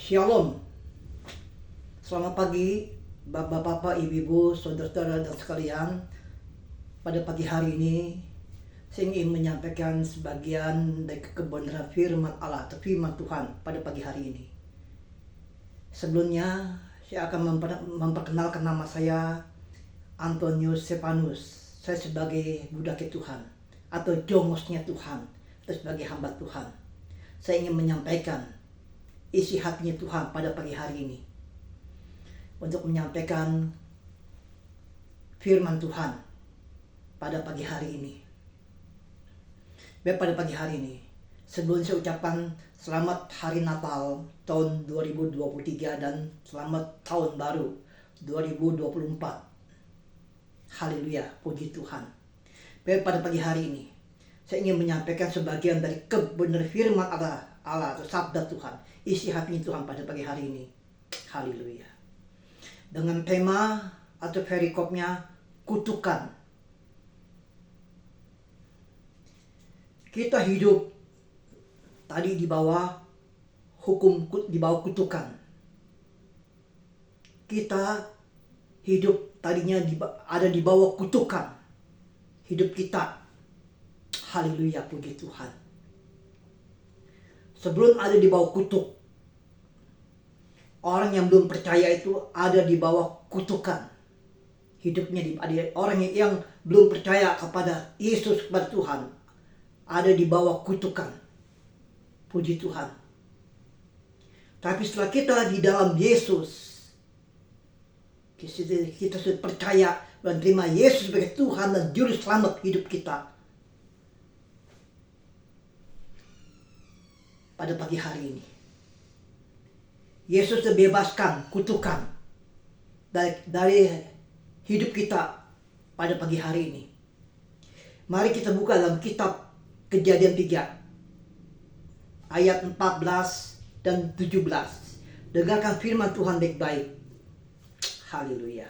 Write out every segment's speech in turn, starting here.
Shalom, selamat pagi Bapak-bapak, ibu-ibu, saudara-saudara dan sekalian. Pada pagi hari ini saya ingin menyampaikan sebagian dari kebenaran firman Allah atau firman Tuhan pada pagi hari ini. Sebelumnya saya akan memperkenalkan nama saya Antonius Stefanus. Saya sebagai budak Tuhan atau jongosnya Tuhan atau sebagai hamba Tuhan. Saya ingin menyampaikan isi hatinya Tuhan pada pagi hari ini untuk menyampaikan firman Tuhan pada pagi hari ini. Baik, pada pagi hari ini sebelum saya ucapkan selamat hari Natal tahun 2023 dan selamat tahun baru 2024. Haleluya, puji Tuhan. Baik, pada pagi hari ini saya ingin menyampaikan sebagian dari kebenaran firman Allah atau sabda Tuhan, isi hati Tuhan pada pagi hari ini. Haleluya. Dengan tema atau perikopnya kutukan. Kita hidup tadi di bawah hukum, di bawah kutukan. Kita hidup tadinya ada di bawah kutukan hidup kita. Haleluya, puji Tuhan. Sebelum ada di bawah kutuk, orang yang belum percaya itu ada di bawah kutukan hidupnya. Ada orang yang belum percaya kepada Yesus, kepada Tuhan, ada di bawah kutukan. Puji Tuhan. Tapi setelah kita di dalam Yesus, kita sudah percaya dan terima Yesus sebagai Tuhan dan Juru Selamat hidup kita. Pada pagi hari ini Yesus terbebaskan kutukan dari hidup kita pada pagi hari ini. Mari kita buka dalam kitab Kejadian 3 ayat 14 dan 17. Dengarkan firman Tuhan baik-baik. Haleluya,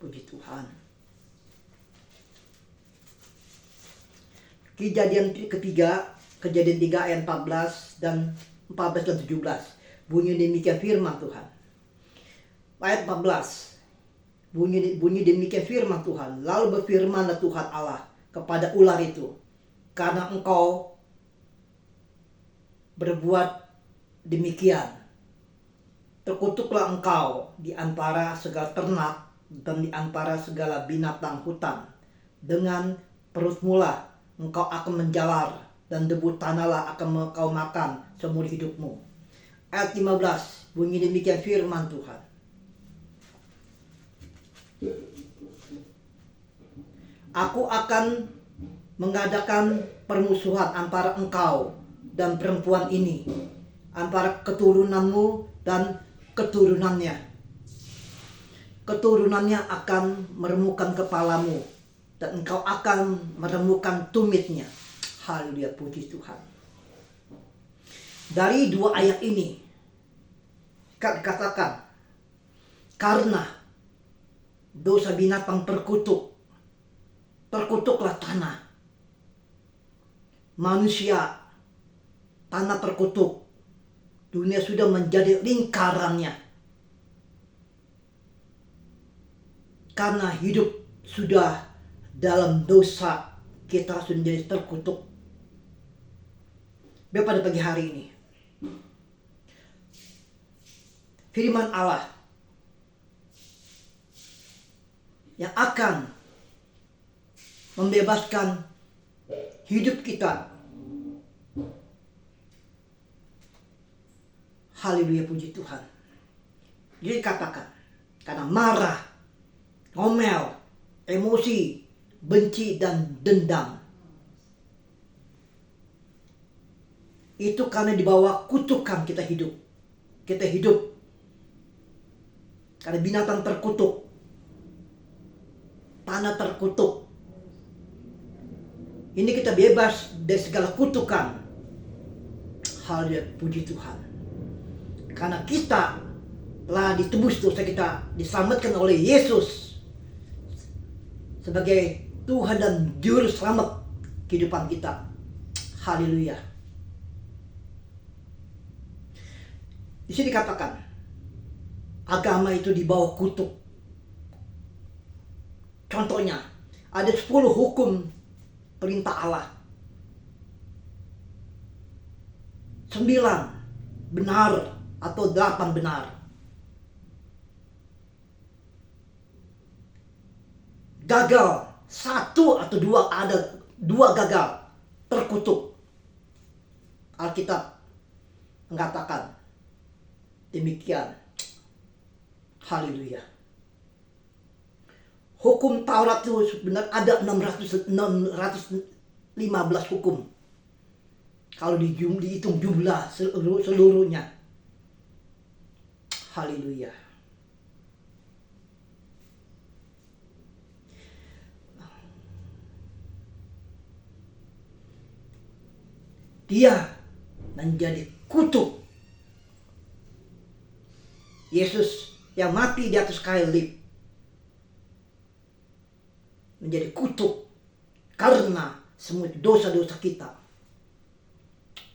puji Tuhan. Kejadian ketiga, Kejadian 3 ayat 14 dan 17. Bunyi demikian firman Tuhan. Ayat 14. Bunyi demikian firman Tuhan. Lalu berfirmanlah Tuhan Allah kepada ular itu, karena engkau berbuat demikian, terkutuklah engkau di antara segala ternak dan di antara segala binatang hutan. Dengan perutmu lah engkau akan menjalar, dan debu tanahlah akan kau makan seumur hidupmu. Ayat 15, bunyi demikian firman Tuhan. Aku akan mengadakan permusuhan antara engkau dan perempuan ini, antara keturunanmu dan keturunannya. Keturunannya akan meremukkan kepalamu, dan engkau akan menemukan tumitnya. Haleluya, puji Tuhan. Dari dua ayat ini dikatakan, karena dosa binatang terkutuklah tanah. Manusia, tanah terkutuk. Dunia sudah menjadi lingkarannya. Karena hidup sudah dalam dosa, kita sudah menjadi terkutuk. Pada pagi hari ini firman Allah yang akan membebaskan hidup kita. Haleluya, puji Tuhan. Jadi katakan, karena marah, ngomel, emosi, benci dan dendam, itu karena di bawah kutukan kita hidup. Kita hidup karena binatang terkutuk, tanah terkutuk. Ini kita bebas dari segala kutukan. Haleluya, puji Tuhan. Karena kita telah ditebus dosa kita, diselamatkan oleh Yesus sebagai Tuhan dan Juru Selamat kehidupan kita. Haleluya. Di sini dikatakan agama itu di bawah kutuk. Contohnya, ada 10 hukum perintah Allah. 9 benar atau 8 benar. Gagal 1 atau 2, ada 2 gagal, terkutuk. Alkitab mengatakan demikian. Haleluya. Hukum Taurat itu sebenarnya ada 615 hukum. Kalau dihitung jumlah seluruhnya. Haleluya. Dia menjadi kutuk. Yesus yang mati di atas kayu salib menjadi kutuk karena semua dosa-dosa kita.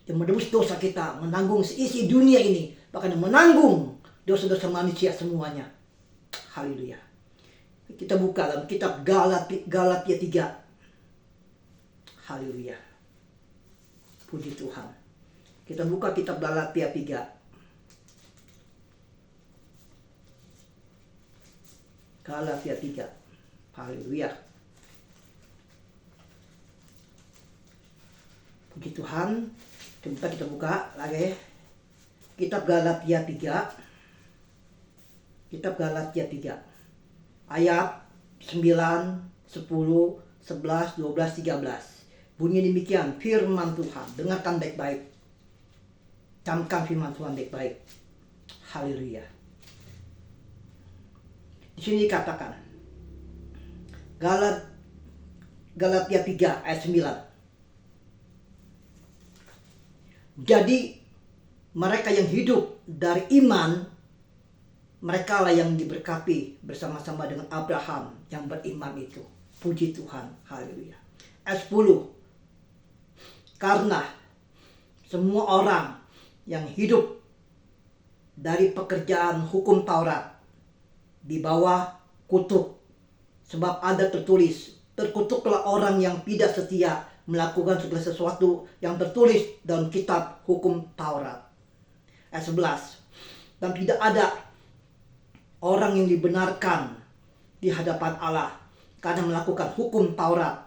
Yang menebus dosa kita, menanggung seisi dunia ini, bahkan menanggung dosa-dosa manusia semuanya. Haleluya. Kita buka dalam kitab Galatia 3. Haleluya. Puji Tuhan. Kita buka kitab Galatia 3. Galatia 3. Haleluya. Puji Tuhan. Coba kita buka lagi. Kitab Galatia 3. Kitab Galatia 3. Ayat 9, 10, 11, 12, 13. Bunyi demikian firman Tuhan. Dengarkan baik-baik. Camkan firman Tuhan baik-baik. Haleluya. Di sini dikatakan Galatia 3 ayat 9. Jadi mereka yang hidup dari iman, mereka lah yang diberkati bersama-sama dengan Abraham yang beriman itu. Puji Tuhan. Haleluya. Ayat 10. Karena semua orang yang hidup dari pekerjaan hukum Taurat di bawah kutuk. Sebab ada tertulis, terkutuklah orang yang tidak setia melakukan segala sesuatu yang tertulis dalam kitab hukum Taurat. Ayat 11. Dan tidak ada orang yang dibenarkan di hadapan Allah karena melakukan hukum Taurat.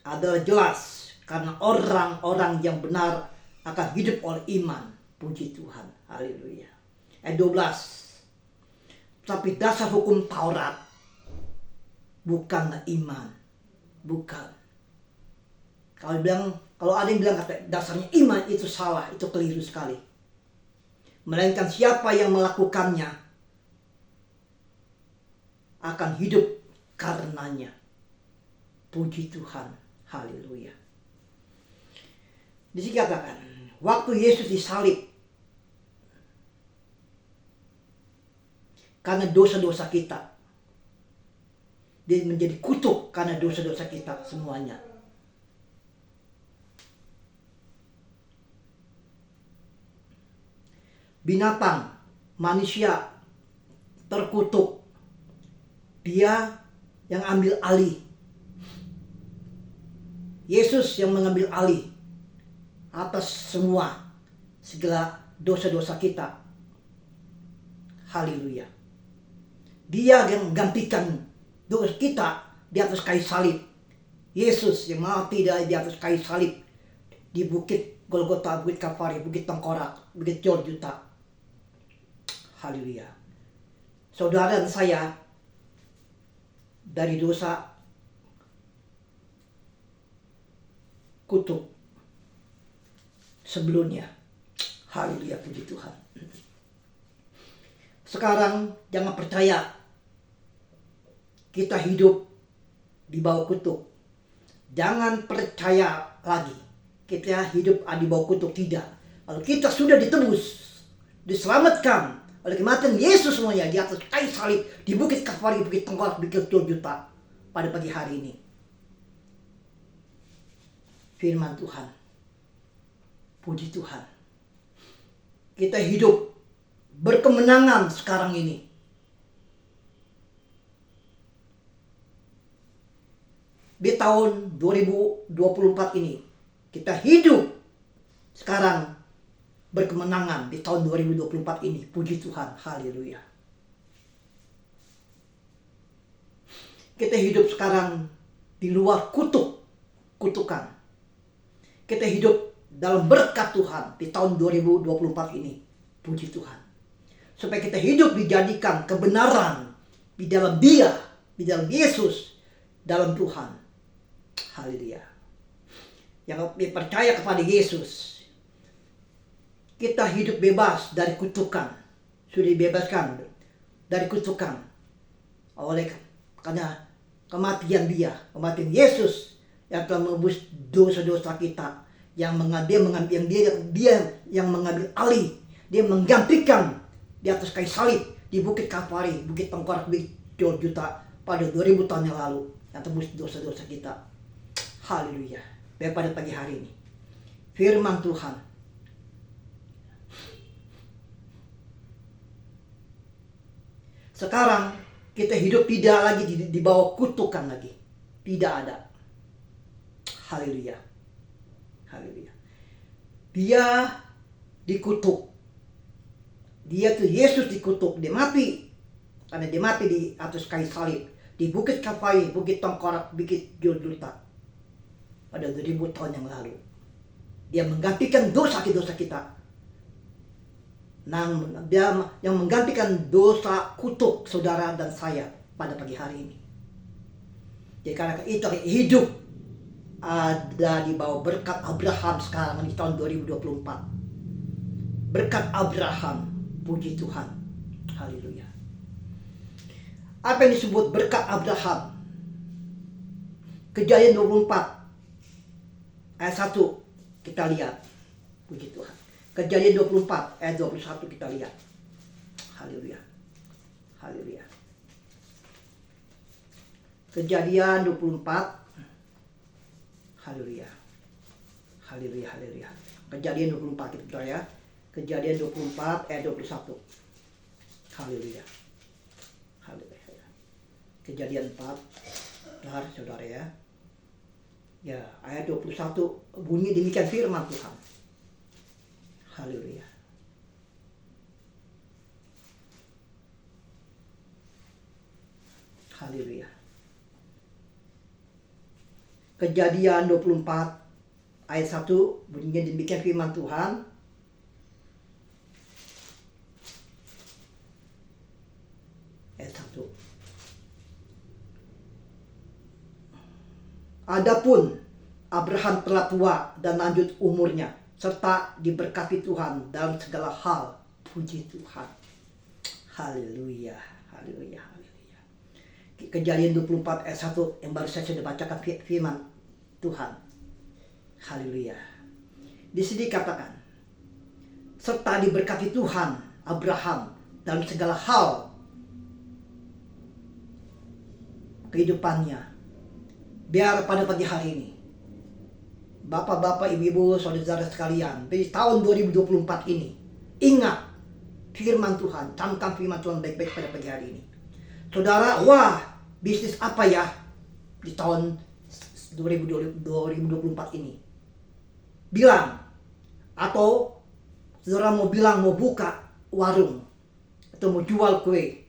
Adalah jelas karena orang-orang yang benar akan hidup oleh iman. Puji Tuhan. Haleluya. Ayat 12. Tapi dasar hukum Taurat bukanlah iman. Bukan. Kalau ada yang bilang kata dasarnya iman, itu salah, itu keliru sekali. Melainkan siapa yang melakukannya akan hidup karenanya. Puji Tuhan. Haleluya. Di sini katakan, waktu Yesus disalib karena dosa-dosa kita, dia menjadi kutuk karena dosa-dosa kita semuanya. Binatang, manusia terkutuk. Dia yang ambil alih. Yesus yang mengambil alih atas semua segala dosa-dosa kita. Haleluya. Dia yang menggantikan dosa kita di atas kayu salib. Yesus yang mati di atas kayu salib di bukit Golgota, bukit Kalvari, bukit Tengkorak, bukit Golgota. Haleluya. Saudara dan saya dari dosa kutuk sebelumnya. Haleluya, puji Tuhan. Sekarang jangan percaya kita hidup di bawah kutuk. Jangan percaya lagi kita hidup di bawah kutuk. Tidak. Kalau kita sudah ditebus, diselamatkan oleh kematian Yesus semuanya di atas kayu salib di bukit Kalvari, bukit Tengkorak, bukit Golgota pada pagi hari ini. Firman Tuhan. Puji Tuhan. Kita hidup berkemenangan sekarang ini. Di tahun 2024 ini kita hidup sekarang berkemenangan di tahun 2024 ini. Puji Tuhan, haleluya. Kita hidup sekarang di luar kutukan. Kita hidup dalam berkat Tuhan di tahun 2024 ini. Puji Tuhan. Supaya kita hidup dijadikan kebenaran di dalam Dia, di dalam Yesus, dalam Tuhan. Haleluya. Yang percaya kepada Yesus, kita hidup bebas dari kutukan. Sudah dibebaskan dari kutukan karena kematian kematian Yesus yang telah menebus dosa-dosa kita, yang mengambil alih, dia menggantikan di atas kayu salib di Bukit Kalvari, Bukit Tengkorak, Bukit Golgota pada 2000 tahun yang lalu, yang tebus dosa-dosa kita. Haleluya. Pada pagi hari ini, firman Tuhan sekarang kita hidup tidak lagi di bawah kutukan lagi. Tidak ada. Haleluya. Haleluya. Dia dikutuk. Dia tuh Yesus dikutuk. Dia mati. Karena dia mati di atas kayu salib. Di Bukit Kalvari, Bukit Tengkorak, Bukit Golgota. Pada 2000 tahun yang lalu. Dia menggantikan dosa-dosa kita. Dia yang menggantikan dosa kutuk saudara dan saya pada pagi hari ini. Jadi karena itu hidup ada di bawah berkat Abraham sekarang di tahun 2024. Berkat Abraham, puji Tuhan. Haleluya. Apa yang disebut berkat Abraham? Kejadian 24 ayat 1 kita lihat. Puji Tuhan. Kejadian 24 ayat 21 kita lihat. Haleluya. Haleluya. Kejadian 24. Haleluya. Haleluya, haleluya. Kejadian 24 kita ya. Kejadian 24 ayat 21. Haleluya. Haleluya. Kejadian 4. Benar saudara ya. Ya, ayat 21 bunyi demikian firman Tuhan. Haleluya. Haleluya. Kejadian 24 ayat 1 bunyinya demikian firman Tuhan. Ayat 1. Adapun Abraham telah tua dan lanjut umurnya, serta diberkati Tuhan dalam segala hal. Puji Tuhan. Haleluya. Haleluya. Haleluya. Kejadian 24 ayat 1 yang baru saya sudah bacakan firman Tuhan. Haleluya. Di sini katakan, serta diberkati Tuhan Abraham dalam segala hal kehidupannya. Biar pada pagi hari ini, Bapak-bapak, ibu-ibu, saudara-saudara sekalian, di tahun 2024 ini, ingat firman Tuhan, camkan firman Tuhan baik-baik pada pagi hari ini. Saudara, wah, bisnis apa ya di tahun 2024 ini? Bilang, atau saudara mau bilang mau buka warung, atau mau jual kue,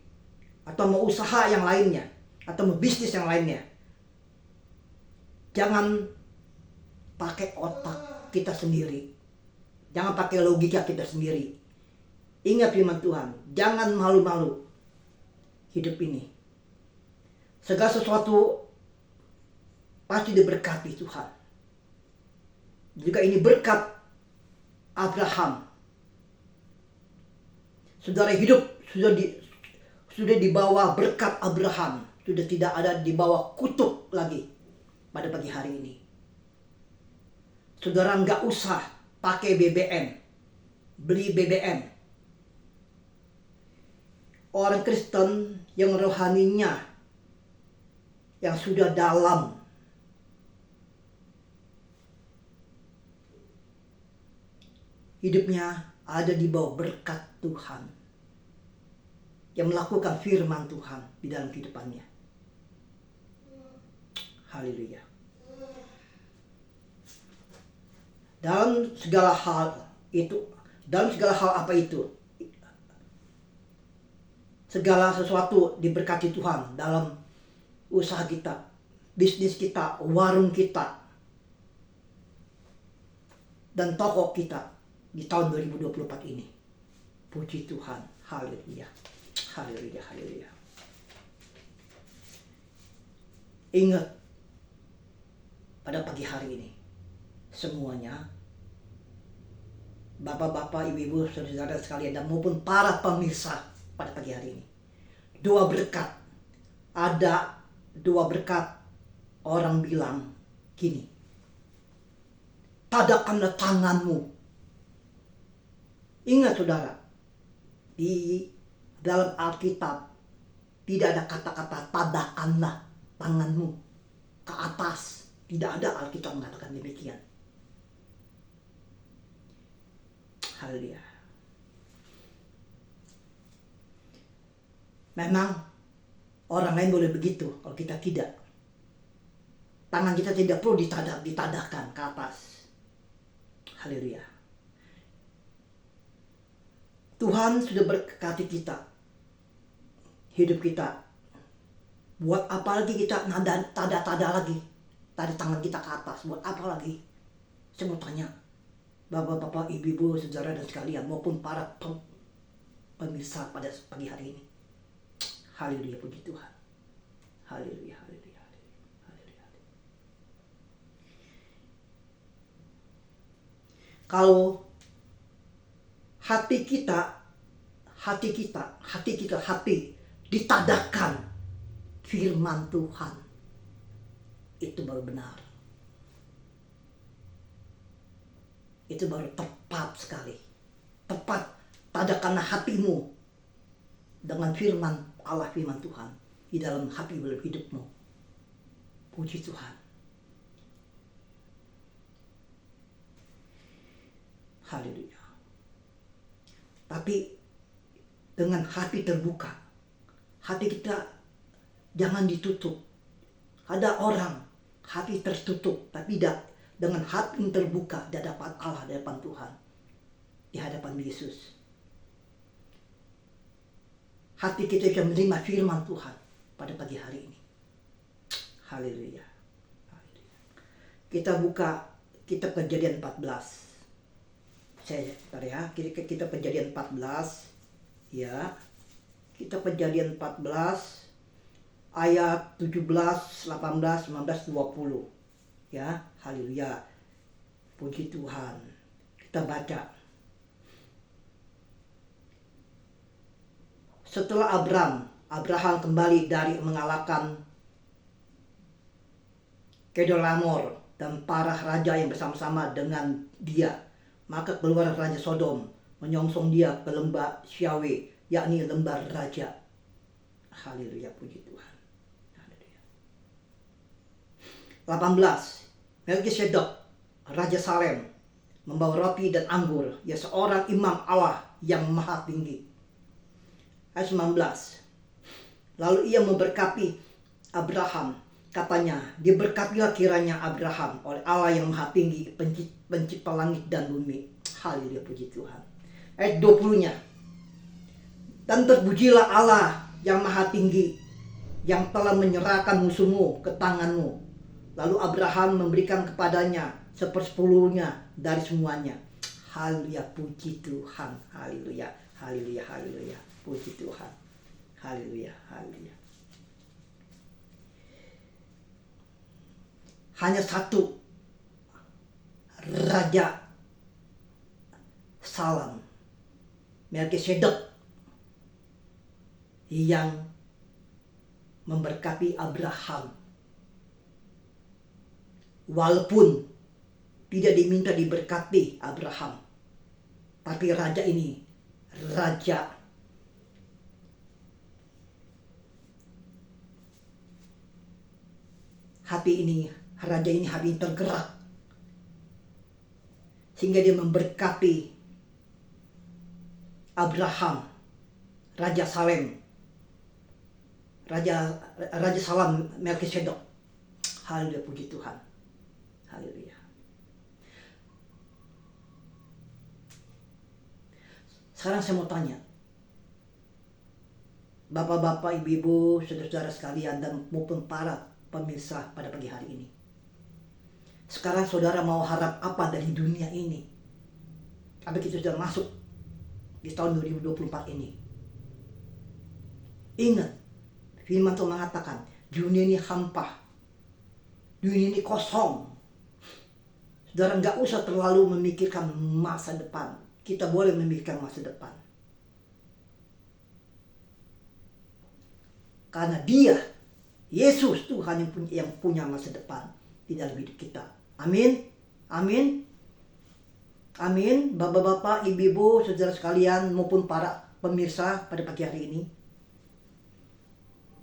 atau mau usaha yang lainnya, atau mau bisnis yang lainnya. Jangan pakai otak kita sendiri. Jangan pakai logika kita sendiri. Ingat firman Tuhan, jangan malu-malu hidup ini. Segala sesuatu pasti diberkati Tuhan. Juga ini berkat Abraham. Saudara hidup sudah di bawah berkat Abraham, sudah tidak ada di bawah kutuk lagi pada pagi hari ini. Saudara nggak usah pakai BBM, beli BBM. Orang Kristen yang rohaninya, yang sudah dalam, hidupnya ada di bawah berkat Tuhan. yang melakukan firman Tuhan di dalam kehidupannya. Haleluya. Dalam segala hal apa itu? Segala sesuatu diberkati Tuhan dalam usaha kita, bisnis kita, warung kita, dan toko kita di tahun 2024 ini. Puji Tuhan. Haleluya. Haleluya. Haleluya. Ingat, pada pagi hari ini, semuanya, bapak-bapak, ibu-ibu, saudara-saudara sekalian, dan maupun para pemirsa pada pagi hari ini, dua berkat. Ada dua berkat. Orang bilang gini, tadakanlah tanganmu. Ingat saudara, di dalam Alkitab tidak ada kata-kata tadakanlah tanganmu ke atas. Tidak ada Alkitab mengatakan demikian. Haleluya. Memang orang lain boleh begitu, kalau kita tidak. Tangan kita tidak perlu ditadahkan ke atas. Haleluya. Tuhan sudah berkati kita, hidup kita. Buat apa lagi kita tada lagi, tada tangan kita ke atas? Buat apa lagi? Saya mau tanya, bapak-bapak, ibu-ibu, saudara dan sekalian, maupun para pemirsa pada pagi hari ini. Haleluya, puji Tuhan. Haleluya, haleluya, haleluya. Kalau hati kita ditadahkan firman Tuhan, itu baru benar. Itu baru tepat sekali. Tepat, tadahkanlah hatimu dengan firman Allah, firman Tuhan di dalam hati dalam hidupmu. Puji Tuhan. Haleluya. Tapi dengan hati terbuka, hati kita jangan ditutup. Ada orang hati tertutup, tapi tidak, dengan hati yang terbuka di hadapan Allah, di hadapan Tuhan, di hadapan Yesus. Hati kita bisa menerima firman Tuhan pada pagi hari ini. Haleluya. Kita buka kitab Kejadian 14. Kita Kejadian 14. Ya. Kita Kejadian 14 ayat 17, 18, 19, 20. Ya, haleluya. Puji Tuhan. Kita baca. Setelah Abraham kembali dari mengalahkan Kedorlaomer dan para raja yang bersama-sama dengan dia, maka keluar Raja Sodom menyongsong dia ke lembah Syawe, yakni lembah raja. Haleluya, puji Tuhan. Haleluya. 18. Melkisedek, Raja Salem, membawa roti dan anggur, ya seorang imam Allah yang maha tinggi. Ayat 19. Lalu ia memberkati Abraham, katanya, diberkatilah kiranya Abraham oleh Allah yang maha tinggi, pencipta langit dan bumi. Haleluya, puji Tuhan. Ayat 20-nya. Dan terpujilah Allah yang maha tinggi, yang telah menyerahkan musuhmu ke tanganmu. Lalu Abraham memberikan kepadanya 1/10 dari semuanya. Haleluya, puji Tuhan. Haleluya, haleluya, haleluya. Puji Tuhan. Haleluya, haleluya. Hanya satu Raja Salem, Melkisedek, yang memberkati Abraham. Walaupun tidak diminta diberkati Abraham, tapi raja ini, raja raja ini hati tergerak, sehingga dia memberkati Abraham, Raja Salem, Raja Raja Salam Melkisedek. Haleluya, puji Tuhan. Haleluya. Sekarang saya mau tanya, bapak-bapak, ibu-ibu, saudara-saudara sekalian, dan maupun para pemirsa pada pagi hari ini. Sekarang saudara mau harap apa dari dunia ini? Apa kita sudah masuk di tahun 2024 ini? Ingat, firman Tuhan mengatakan, dunia ini hampa, dunia ini kosong. Saudara nggak usah terlalu memikirkan masa depan. Kita boleh memikirkan masa depan. Karena Dia, Yesus, Tuhan yang punya masa depan di dalam hidup kita. Amin. Amin. Amin. Bapak-bapak, ibu-ibu, saudara sekalian, maupun para pemirsa pada pagi hari ini.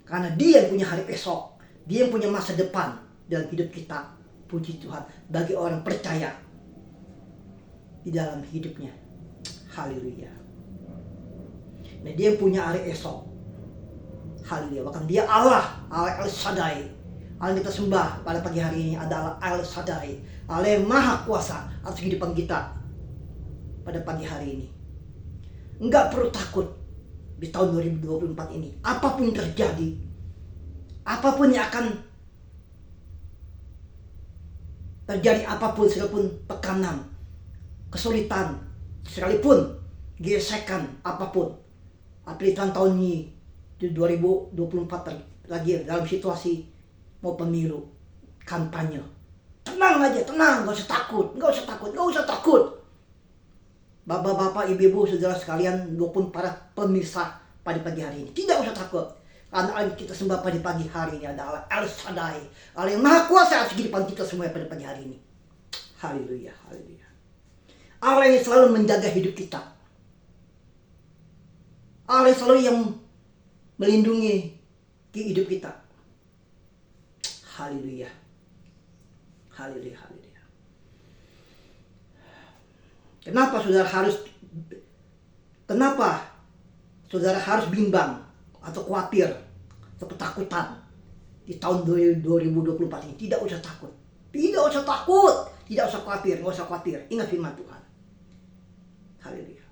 Karena Dia yang punya hari esok. Dia yang punya masa depan dalam hidup kita. Puji Tuhan. Bagi orang percaya di dalam hidupnya. Haleluya. Nah, Dia yang punya hari esok. Haleluya. Bahkan Dia Allah El Shaddai. Allah yang kita sembah pada pagi hari ini adalah El Shaddai. Allah yang maha kuasa atas kehidupan kita pada pagi hari ini. Enggak perlu takut di tahun 2024 ini. Apapun yang terjadi, apapun yang akan terjadi, apapun, sekalipun tekanan, kesulitan, sekalipun gesekan, apapun. Apalagi tahun ini, di 2024 lagi dalam situasi mau pemilu, kampanye. Tenang aja, tenang, gak usah takut, gak usah takut, gak usah takut. Bapak-bapak, ibu-ibu, saudara sekalian, maupun para pemirsa pada pagi hari ini, tidak usah takut. Karena Allah yang kita sembah pada pagi hari ini adalah El Shaddai, Allah yang maha kuasa atas kehidupan kita semua pada pagi hari ini. Haleluya, haleluya. Allah yang selalu menjaga hidup kita. Allah yang selalu yang melindungi hidup kita. Haleluya. Haleluya, haleluya. Kenapa saudara harus bimbang atau khawatir atau ketakutan di tahun 2024 ini? Tidak usah takut. Tidak usah takut. Tidak usah khawatir. Nggak usah khawatir. Ingat firman Tuhan. Haleluya.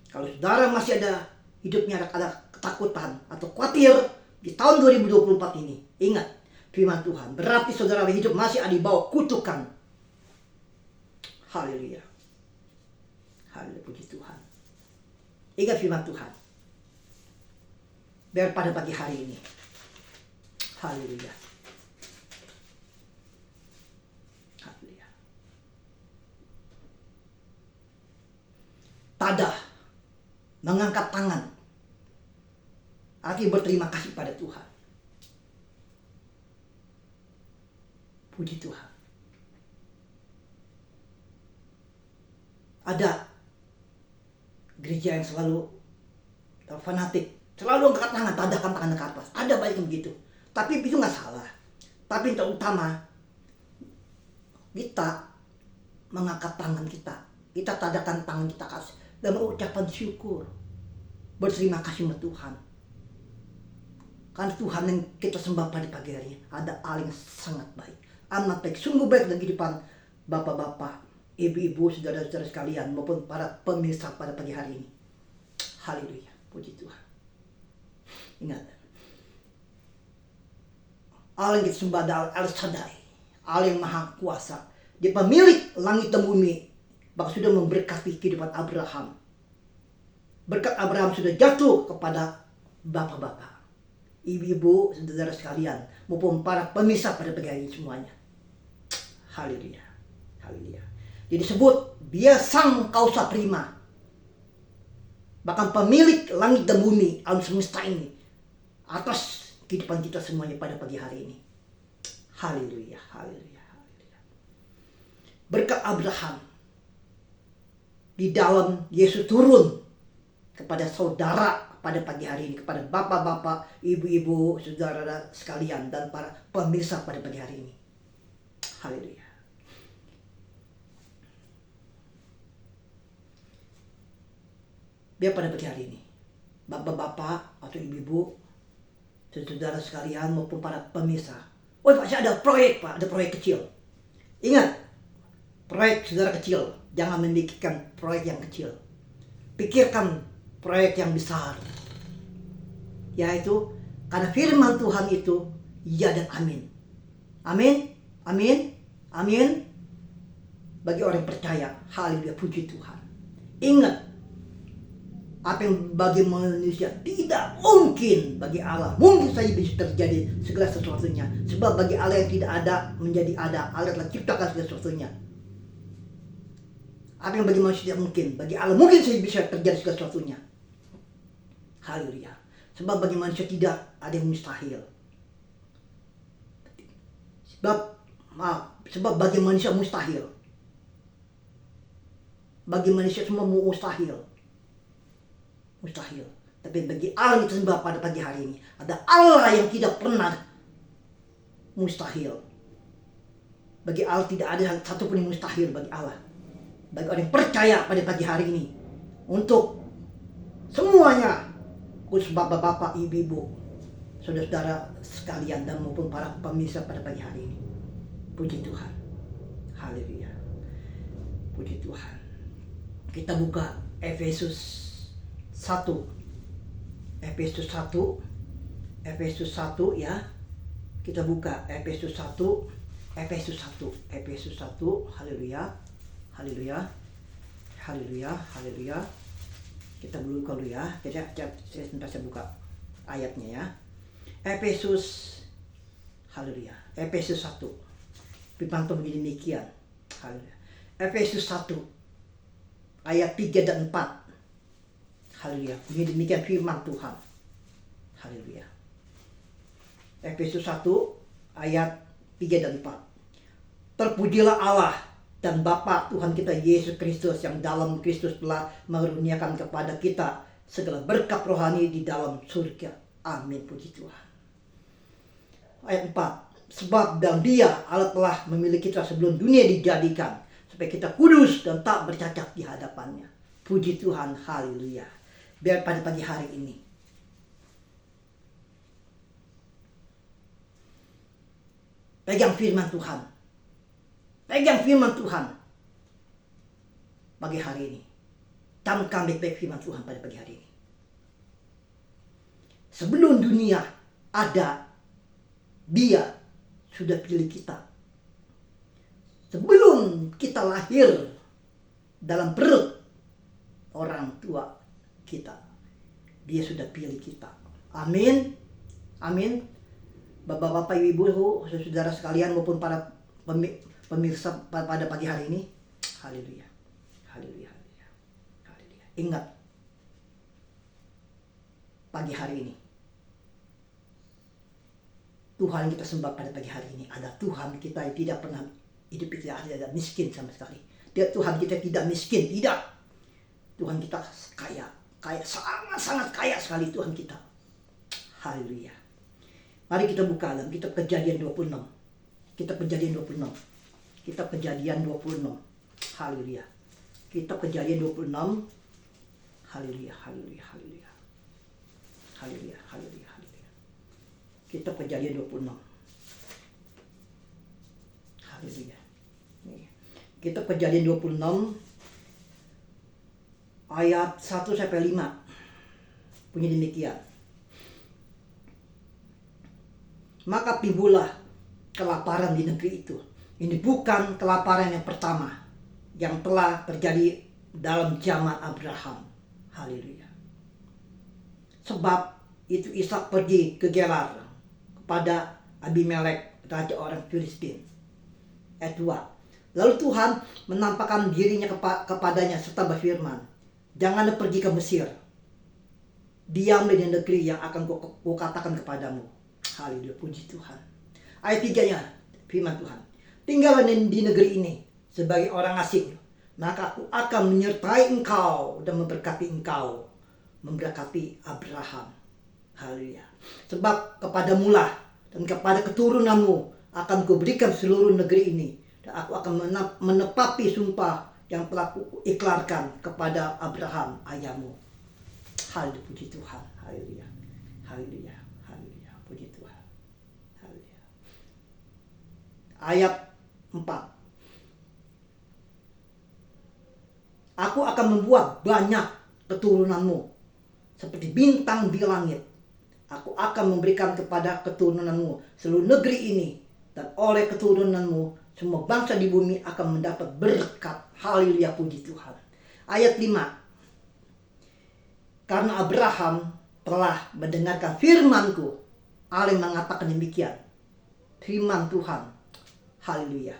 Kalau saudara masih ada hidupnya ada ketakutan atau khawatir di tahun 2024 ini, ingat firman Tuhan. Berarti saudara hidup masih ada di bawah kutukan. Haleluya. Haleluya, puji Tuhan. Ingat firman Tuhan. Biar pada pagi hari ini. Haleluya. Haleluya. Tadah mengangkat tangan. Artinya berterima kasih pada Tuhan. Puji Tuhan. Ada gereja yang selalu fanatik, selalu angkat tangan, tadahkan tangan ke atas. Ada banyak yang begitu. Tapi itu nggak salah. Tapi yang terutama kita mengangkat tangan kita. Kita tadahkan tangan kita ke atas dan mengucapkan syukur. Berterima kasih sama Tuhan. Karena Tuhan yang kita sembah pada pagi hari ini ada Allah yang sangat baik. Amat baik, sungguh baik dalam kehidupan bapak-bapak, ibu-ibu, saudara-saudara sekalian maupun para pemirsa pada pagi hari ini. Haleluya, puji Tuhan. Ingat, Allah yang kita sembah adalah El Shaddai, Allah yang maha kuasa. Dia pemilik langit dan bumi, bahkan sudah memberkati kehidupan Abraham. Berkat Abraham sudah jatuh kepada bapak-bapak, ibu-ibu, saudara sekalian maupun para pemirsa pada pagi hari ini semuanya. Haleluya, haleluya. Dia disebut Dia sang kausa prima, bahkan pemilik langit dan bumi, alam semesta ini, atas kehidupan kita semuanya pada pagi hari ini. Haleluya, haleluya, haleluya. Berkat Abraham di dalam Yesus turun kepada saudara pada pagi hari ini, kepada bapak-bapak, ibu-ibu, saudara sekalian, dan para pemirsa pada pagi hari ini. Haleluya. Biar pada pagi hari ini, bapak-bapak atau ibu-ibu, saudara sekalian maupun para pemirsa. Oh Pak, saya ada proyek Pak, ada proyek kecil. Ingat, proyek saudara kecil, jangan memikirkan proyek yang kecil. Pikirkan proyek yang besar. Yaitu, karena firman Tuhan itu, ya dan amin. Amin, amin, amin. Bagi orang yang percaya, haleluya, puji Tuhan. Ingat, apa yang bagi manusia tidak mungkin, bagi Allah mungkin saja bisa terjadi segala sesuatunya. Sebab bagi Allah yang tidak ada menjadi ada. Allah telah ciptakan segala sesuatunya. Apa yang bagi manusia tidak mungkin, bagi Allah mungkin saja bisa terjadi segala sesuatunya. Haleluya. Sebab bagi manusia tidak ada yang mustahil. Sebab bagi manusia mustahil. Bagi manusia semua mustahil. Mustahil. Tapi bagi Allah yang disembah pada pagi hari ini, ada Allah yang tidak pernah mustahil. Bagi Allah tidak ada satupun yang mustahil bagi Allah. Bagi orang yang percaya pada pagi hari ini, untuk semuanya, khusus bapak-bapak, ibu-ibu, saudara-saudara sekalian, dan maupun para pemirsa pada pagi hari ini. Puji Tuhan. Haleluya. Puji Tuhan. Kita buka Efesus 1. Efesus 1 ya. Kita buka Efesus 1. Haleluya. Haleluya. Haleluya. Haleluya. Kita buka dulu ya. Sebentar saya buka ayatnya ya. Efesus. Haleluya. Efesus 1. Firman Tuhan begini demikian. Haleluya. Efesus 1 ayat 3 dan 4. Haleluya. Begini demikian firman Tuhan. Haleluya. Efesus 1 ayat 3 dan 4. Terpujilah Allah dan Bapa Tuhan kita Yesus Kristus, yang dalam Kristus telah mengaruniakan kepada kita segala berkat rohani di dalam surga. Amin. Puji Tuhan. Ayat 4. Sebab dalam Dia Allah telah memilih kita sebelum dunia dijadikan, supaya kita kudus dan tak bercacat di hadapannya. Puji Tuhan. Haleluya. Biar pada pagi hari ini pegang firman Tuhan. Pegang firman Tuhan pagi hari ini. Camkan baik-baik firman Tuhan pada pagi hari ini. Sebelum dunia ada, Dia sudah pilih kita. Sebelum kita lahir dalam perut orang tua kita, Dia sudah pilih kita. Amin. Amin. Bapak-bapak, ibu-ibu, saudara sekalian maupun para pemirsa pada pagi hari ini. Haleluya. Haleluya. Haleluya. Ingat, pagi hari ini Tuhan kita sembah pada pagi hari ini ada Tuhan kita yang tidak pernah hidup tidak miskin sama sekali. Tuhan kita tidak miskin, tidak. Tuhan kita kaya, sangat kaya sekali Tuhan kita. Haleluya. Mari kita buka dalam kitab Kejadian 26. Kitab Kejadian 26. Kitab Kejadian 26. Haleluya. Kitab Kejadian 26. Haleluya, haleluya, haleluya. Haleluya, haleluya, haleluya. Kitab Kejadian 26. Haleluya. Kitab Kejadian 26 ayat 1 sampai 5. Bunyi demikian. Maka timbullah kelaparan di negeri itu. Ini bukan kelaparan yang pertama yang telah terjadi dalam zaman Abraham. Haleluya. Sebab itu Ishak pergi ke Gerar kepada Abimelek, raja orang Filistin. Ayat 2. Lalu Tuhan menampakkan dirinya kepadanya serta berfirman, janganlah pergi ke Mesir. Diam di negeri yang akan kukatakan kepadamu. Haleluya, puji Tuhan. Ayat 3-nya, firman Tuhan. Tinggallah di negeri ini sebagai orang asing. Maka aku akan menyertai engkau dan memberkati engkau. Memberkati Abraham. Haleluya. Sebab kepadamulah dan kepada keturunanmu akan kuberikan seluruh negeri ini. Dan aku akan menepati sumpah yang telah kuiklarkan kepada Abraham ayahmu. Haleluya, puji Tuhan. Haleluya. Haleluya. Haleluya. ayat 4. Aku akan membuat banyak keturunanmu seperti bintang di langit. Aku akan memberikan kepada keturunanmu seluruh negeri ini, dan oleh keturunanmu semua bangsa di bumi akan mendapat berkat. Haleluya, puji Tuhan. Ayat 5. Karena Abraham telah mendengarkan firman-Ku. Allah mengatakan demikian. Firman Tuhan. Haleluya.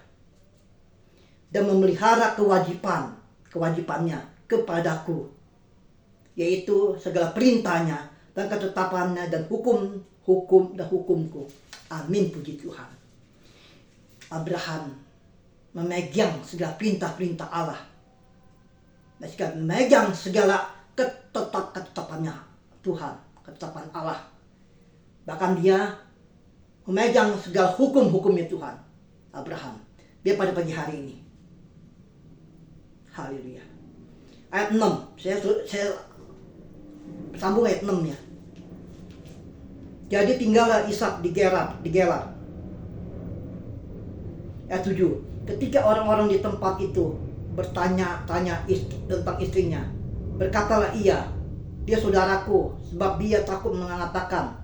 Dan memelihara kewajibannya kepadaku, yaitu segala perintahnya dan ketetapannya dan hukumku. Amin, puji Tuhan. Abraham memegang segala perintah-perintah Allah, dan memegang segala ketetapannya Tuhan, ketetapan Allah. Bahkan dia memegang segala hukum-hukumnya Tuhan. Abraham, dia pada pagi hari ini. Haleluya. Ayat 6, saya sambung ayat 6 ya. Jadi tinggallah Ishak di Gerar. Ayat 7. Ketika orang-orang di tempat itu bertanya-tanya tentang istrinya, berkatalah ia, dia saudaraku, sebab dia takut mengatakan,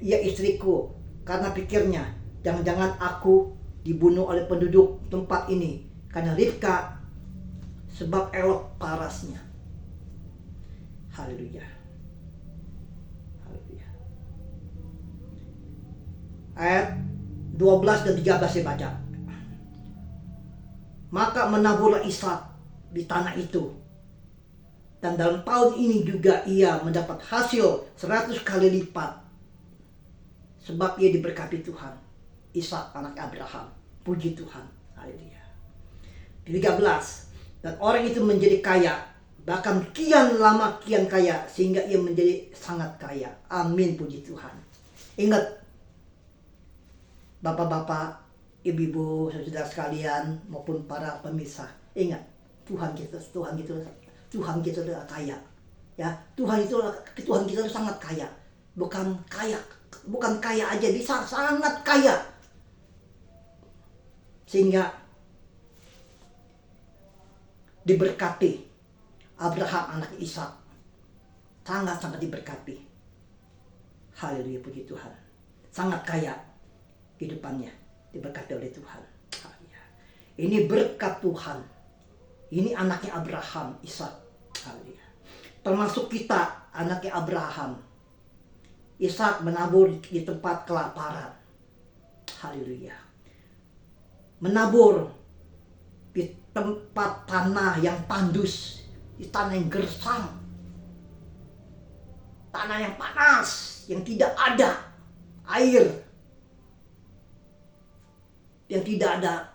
ia istriku, karena pikirnya, jangan-jangan aku dibunuh oleh penduduk tempat ini, karena Ribka, sebab elok parasnya. Haleluya. Haleluya. Ayat 12 dan 13 saya baca. Maka menaburlah Ishak di tanah itu, dan dalam tahun ini juga ia mendapat hasil 100 kali lipat, sebab ia diberkati Tuhan. Ishak anak Abraham. Puji Tuhan. Haleluya. 13. Dan orang itu menjadi kaya, bahkan kian lama kian kaya, sehingga ia menjadi sangat kaya. Amin, puji Tuhan. Ingat, bapak-bapak, ibu-ibu, saudara sekalian, maupun para pemirsa, ingat, Tuhan kita adalah kaya. Ya, Tuhan kita sangat kaya. Bukan kaya aja, bisa sangat kaya. Sehingga diberkati Abraham anak Ishak, sangat-sangat diberkati. Haleluya, puji Tuhan. Sangat kaya kehidupannya, diberkati oleh Tuhan. Haleluya. Ini berkat Tuhan. Ini anaknya Abraham, Ishak. Haleluya. Termasuk kita, anaknya Abraham. Ishak menabur di tempat kelaparan. Haleluya. Menabur di tempat tanah yang tandus, di tanah yang gersang, tanah yang panas, yang tidak ada air, yang tidak ada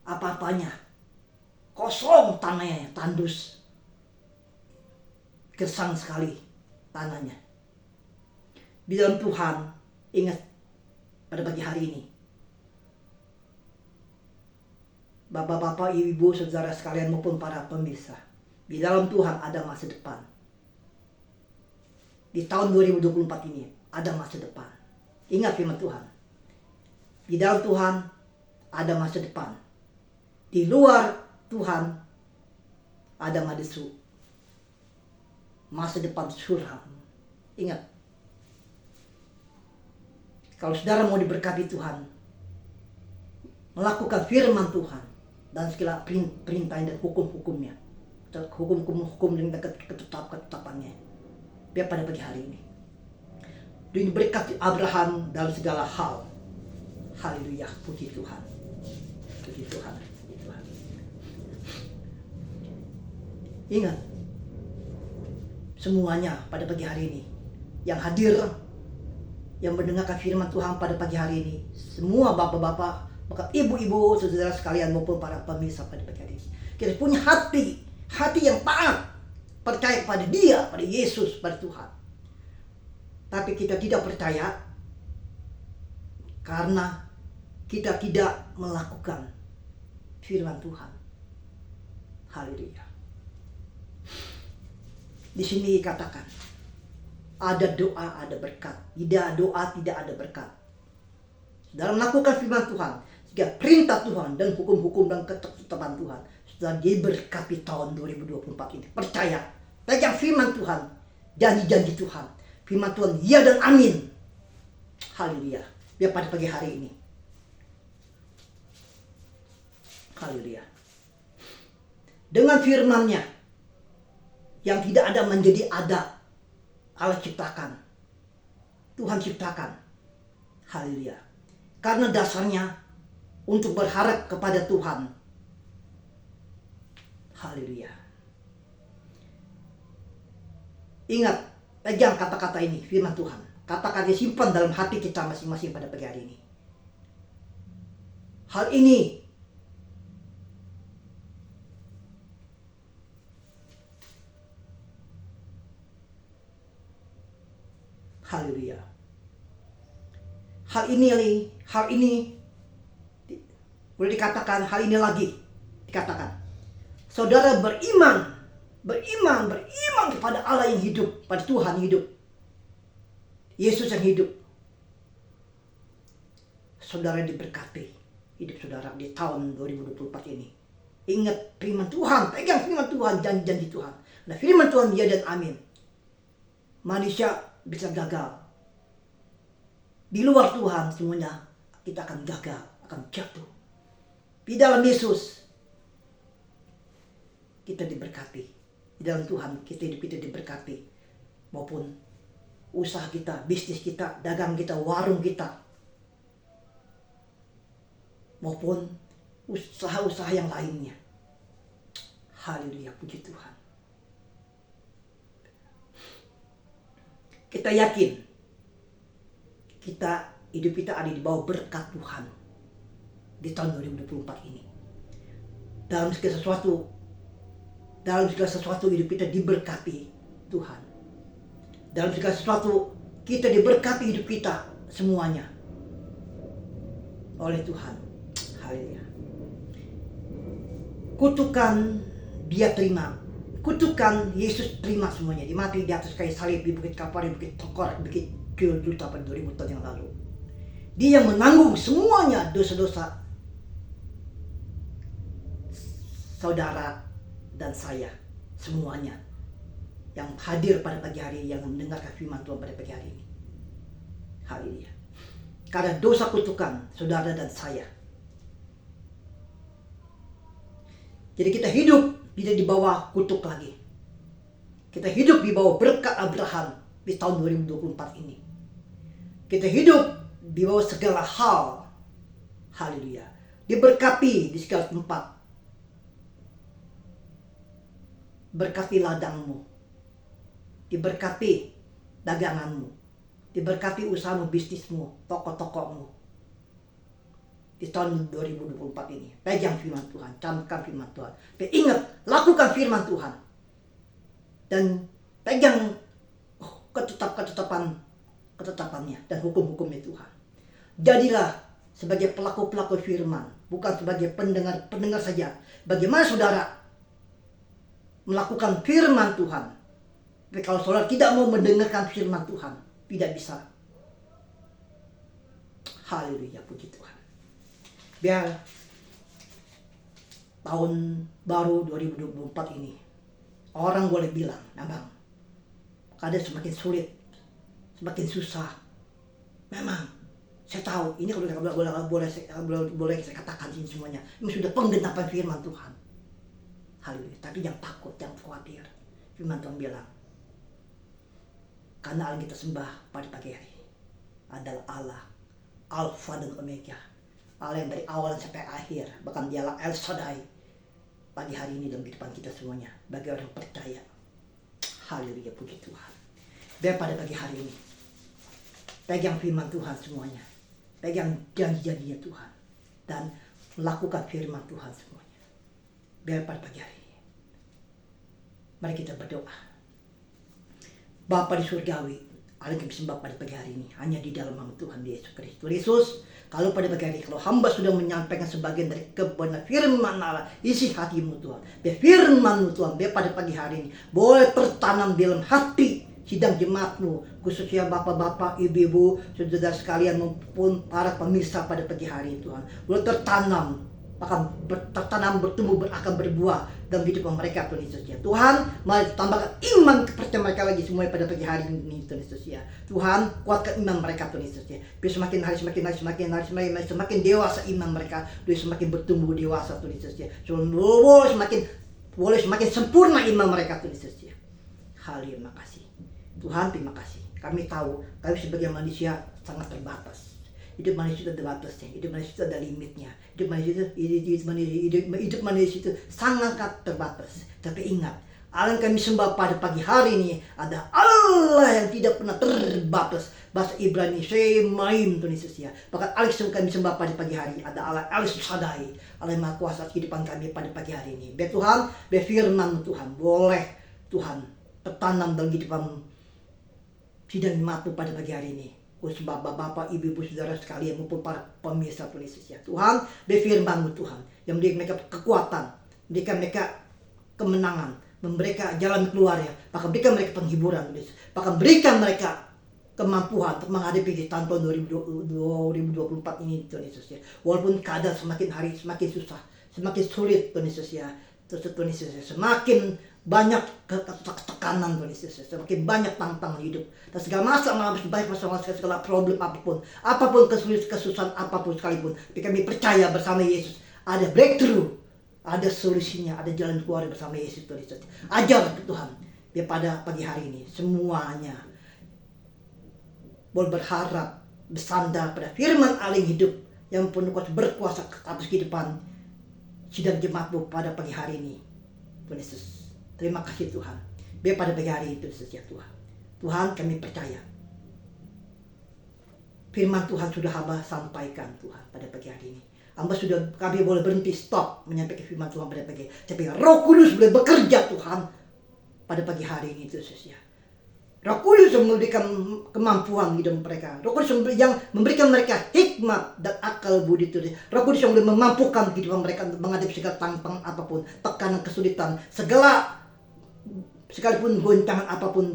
apa-apanya, kosong tanahnya, tandus, gersang sekali tanahnya. Di dalam Tuhan, ingat pada pagi hari ini, bapak-bapak, ibu-ibu, saudara sekalian maupun para pemirsa, di dalam Tuhan ada masa depan. Di tahun 2024 ini ada masa depan. Ingat firman Tuhan. Di dalam Tuhan ada masa depan. Di luar Tuhan ada masa depan suram. Ingat, kalau saudara mau diberkati Tuhan, melakukan firman Tuhan dan segala perintahnya dan hukum-hukumnya, hukum dan ketetapannya, biar pada pagi hari ini diberkati Abraham dalam segala hal. Haleluya, puji Tuhan. Puji Tuhan. Puji Tuhan. Ingat, semuanya pada pagi hari ini yang hadir, yang mendengarkan firman Tuhan pada pagi hari ini, semua bapak-bapak, bahkan ibu-ibu, saudara sekalian maupun para pemirsa pada pagi hari ini, kita punya hati yang taat, percaya kepada Dia, pada Yesus, pada Tuhan. Tapi kita tidak percaya karena kita tidak melakukan firman Tuhan. Haleluya. Di sini dikatakan, ada doa, ada berkat. Tidak doa, tidak ada berkat. Saudara melakukan firman Tuhan, sehingga perintah Tuhan dan hukum-hukum dan ketetapan Tuhan sudah diberkati tahun 2024 ini. Percaya, pegang firman Tuhan, janji-janji Tuhan. Firman Tuhan, ya dan amin. Haleluya. Biar pada pagi hari ini. Haleluya. Dengan firman-Nya yang tidak ada menjadi ada, Allah ciptakan. Tuhan ciptakan. Haleluya. Karena dasarnya untuk berharap kepada Tuhan. Haleluya. Ingat, pegang kata-kata ini, firman Tuhan. Kata-kata simpan dalam hati kita masing-masing pada pagi hari ini. Hal ini haleluya. Hal ini boleh dikatakan, hal ini lagi dikatakan. Saudara beriman kepada Allah yang hidup, pada Tuhan hidup, Yesus yang hidup. Saudara diberkati hidup saudara di tahun 2024 ini. Ingat firman Tuhan, pegang firman Tuhan, janji-janji Tuhan. Nah, firman Tuhan ya dan amin. Manusia bisa gagal. Di luar Tuhan semuanya kita akan gagal, akan jatuh. Di dalam Yesus kita diberkati. Di dalam Tuhan hidup kita diberkati. Maupun usaha kita, bisnis kita, dagang kita, warung kita. Maupun usaha-usaha yang lainnya. Haleluya, puji Tuhan. Kita yakin hidup kita ada di bawah berkat Tuhan di tahun 2024 ini. Dalam segala sesuatu hidup kita diberkati Tuhan. Dalam segala sesuatu kita diberkati hidup kita semuanya oleh Tuhan. Haleluya. Kutukan dia terima. Kutukan Yesus terima semuanya. Dimati di atas kayu salib di Bukit Kalvari, Bukit Tokor, Bukit Golgota pada 2000 tahun yang lalu. Dia yang menanggung semuanya dosa-dosa saudara dan saya semuanya yang hadir pada pagi hari, yang mendengarkan firman Tuhan pada pagi hari ini. Haleluya. Karena dosa kutukan saudara dan saya. Jadi kita hidup tidak di bawah kutuk lagi. Kita hidup di bawah berkat Abraham di tahun 2024 ini. Kita hidup di bawah segala hal. Haleluya. Diberkati di segala tempat. Berkati ladangmu. Diberkati daganganmu. Diberkati usahamu, bisnismu, toko-tokomu. Di tahun 2024 ini. Pegang firman Tuhan, camkan firman Tuhan. Ingat, lakukan firman Tuhan. Dan pegang ketetapannya dan hukum-hukumnya Tuhan. Jadilah sebagai pelaku-pelaku firman, bukan sebagai pendengar saja. Bagaimana saudara melakukan firman Tuhan? Tapi kalau saudara tidak mau mendengarkan firman Tuhan, tidak bisa. Haleluya, puji Tuhan. Biar tahun baru 2024 ini orang boleh bilang, Abang, keadaan semakin sulit, semakin susah. Memang saya tahu ini kalau boleh saya katakan ini semuanya, ini sudah penggenapan firman Tuhan. Haleluya. Tapi jangan takut, jangan khawatir. Firman Tuhan bilang, karena Allah kita sembah pada pagi hari adalah Allah Alfa dan Omega, Allah yang dari awal sampai akhir, bahkan dialah El Shaddai pagi hari ini dalam kehidupan kita semuanya bagi orang yang percaya. Haleluya, puji Tuhan. Biar pada pagi hari ini pegang firman Tuhan semuanya, pegang janji-janjinya Tuhan, dan melakukan firman Tuhan semuanya. Biar pada pagi hari ini mari kita berdoa. Bapa di surgawi, Allah yang kami sembah pada pagi hari ini hanya di dalam nama Tuhan Yesus Kristus. Yesus, kalau pada pagi hari, kalau hamba sudah menyampaikan sebagian dari kebenaran firman Allah, isi hatimu Tuhan. Biar firman-Mu Tuhan, biar pada pagi hari ini boleh tertanam dalam hati sidang jemaatmu, khususnya bapak-bapak, ibu-ibu, saudara sekalian maupun para pemirsa pada pagi hari Tuhan. Boleh tertanam, akan tertanam, bertumbuh, akan berbuah dalam kehidupan mereka Tuhan Yesus ya. Tuhan, mari tambahkan iman kepercayaan mereka lagi semuanya pada pagi hari ini Tuhan Yesus ya. Tuhan, kuatkan iman mereka Tuhan Yesus ya. Biar semakin hari semakin dewasa iman mereka, biar semakin bertumbuh dewasa Tuhan Yesus ya. Boleh semakin sempurna iman mereka Tuhan Yesus ya. Haleluya, terima kasih. Tuhan, terima kasih. Kami tahu kami sebagai manusia sangat terbatas. Hidup manusia itu ada batasnya, hidup manusia itu ada limitnya, hidup manusia itu sangat terbatas. Tapi ingat, Allah yang kami sembah pada pagi hari ini ada Allah yang tidak pernah terbatas. Bahasa Ibrani Shemaim Tuhan Yesus ya. Bahkan Allah yang kami sembah pada pagi hari ada Allah El Shaddai, Allah yang Maha Kuasa kehidupan kami pada pagi hari ini. Biar Tuhan, biar firman Tuhan boleh Tuhan tertanam dalam kehidupan sidang jemaatmu pada pagi hari ini. Khusus bapak-bapak, ibu-ibu, saudara sekalian maupun para pemirsa Tuhan Yesus ya. Tuhan, berfirman-Mu Tuhan yang memberi mereka kekuatan, memberikan mereka kemenangan, memberikan jalan keluar ya, bahkan berikan mereka penghiburan, bahkan berikan mereka kemampuan untuk menghadapi tahun 2024 ini Tuhan Yesus ya. Walaupun keadaan semakin hari semakin susah, semakin sulit Tuhan Yesus ya. Tuhan Yesus ya. Semakin banyak tekanan Tuhan Yesus, semakin banyak tantangan hidup dan segala masalah, baik masalah segala problem apapun kesusahan apapun sekalipun, tapi kami percaya bersama Yesus ada breakthrough, ada solusinya, ada jalan keluar bersama Yesus Tuhan Yesus. Ajar Tuhan, biar pada pagi hari ini semuanya boleh berharap bersandar pada firman Allah yang hidup yang penuh berkuasa atas kehidupan sidang jemaatmu pada pagi hari ini Tuhan Yesus. Terima kasih Tuhan. Biar pada pagi hari itu sejak Tuhan. Tuhan, kami percaya. Firman Tuhan sudah hamba sampaikan Tuhan pada pagi hari ini. Hamba sudah, kami boleh berhenti stop menyampaikan firman Tuhan pada pagi. Tapi Roh Kudus boleh bekerja Tuhan pada pagi hari ini itu sejak. Roh Kudus yang memberikan kemampuan hidup mereka. Roh Kudus yang memberikan mereka hikmat dan akal budi itu. Roh Kudus yang boleh memampukan kehidupan mereka untuk menghadapi segala tantangan apapun, tekanan, kesulitan, sekalipun goncangan apapun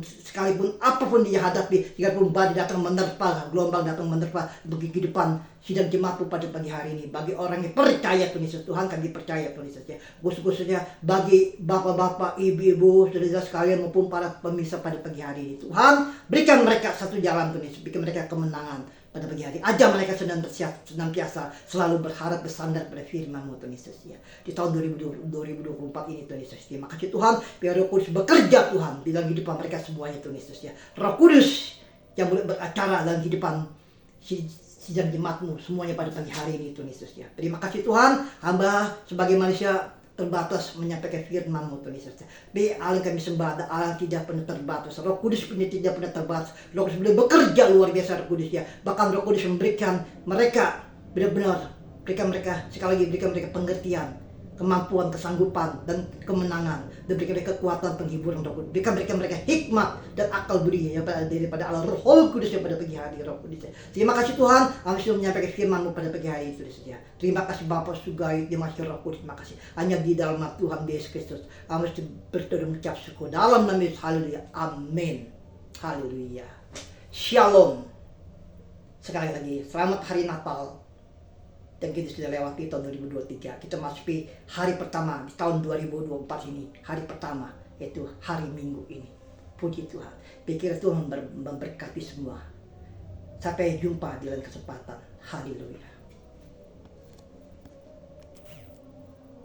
dia hadapi, sekalipun badai datang menerpa, gelombang datang menerpa bagi kehidupan sidang jemaatku pada pagi hari ini. Bagi orang yang percaya Tuhan Yesus, Tuhan kami percaya Tuhan Yesus ya. Khususnya bagi bapak-bapak, ibu-ibu, saudara sekalian maupun para pemirsa pada pagi hari ini. Tuhan, berikan mereka satu jalan Tuhan Yesus, berikan mereka kemenangan pada pagi hari. Ajar mereka senantiasa selalu berharap bersandar pada firman-Mu Tuhan Yesus ya. Di tahun 2024 ini Tuhan Yesus. Terima kasih Tuhan, biar Roh Kudus bekerja Tuhan di dalam kehidupan mereka semuanya Tuhan Yesus ya. Roh Kudus yang boleh beracara dalam kehidupan sidang jemaat-Mu semuanya pada pagi hari ini Tuhan Yesus ya. Terima kasih Tuhan, hamba sebagai manusia terbatas menyampaikan firman-Mu Tuhan Yesus. Tapi Allah yang kami sembah ada Allah tidak pernah terbatas. Roh Kudus pun tidak pernah terbatas. Roh Kudus boleh bekerja luar biasa Roh Kudus ya. Bahkan Roh Kudus memberikan mereka benar-benar, berikan mereka sekali lagi, berikan mereka pengertian, kemampuan, kesanggupan dan kemenangan, dan berikan mereka kekuatan penghiburan Roh Kudus. Berikan mereka hikmat dan akal budi ya daripada Allah Roh Kudus yang pada pagi hari Roh Kudus. Terima kasih Tuhan, kami sudah menyampaikan firman-Mu pada pagi hari itu saja. Terima kasih Bapa Surgawi, terima kasih Roh Kudus, terima kasih. Hanya di dalam nama Tuhan Yesus Kristus kami berdoa mengucap syukur dalam nama Yesus. Haleluya. Amin. Haleluya. Shalom. Sekali lagi, selamat hari Natal. Dan kita sudah lewati tahun 2023. Kita masuki hari pertama di tahun 2024 ini. Hari pertama, yaitu hari Minggu ini. Puji Tuhan. Pikir Tuhan memberkati semua. Sampai jumpa di lain kesempatan. Haleluya.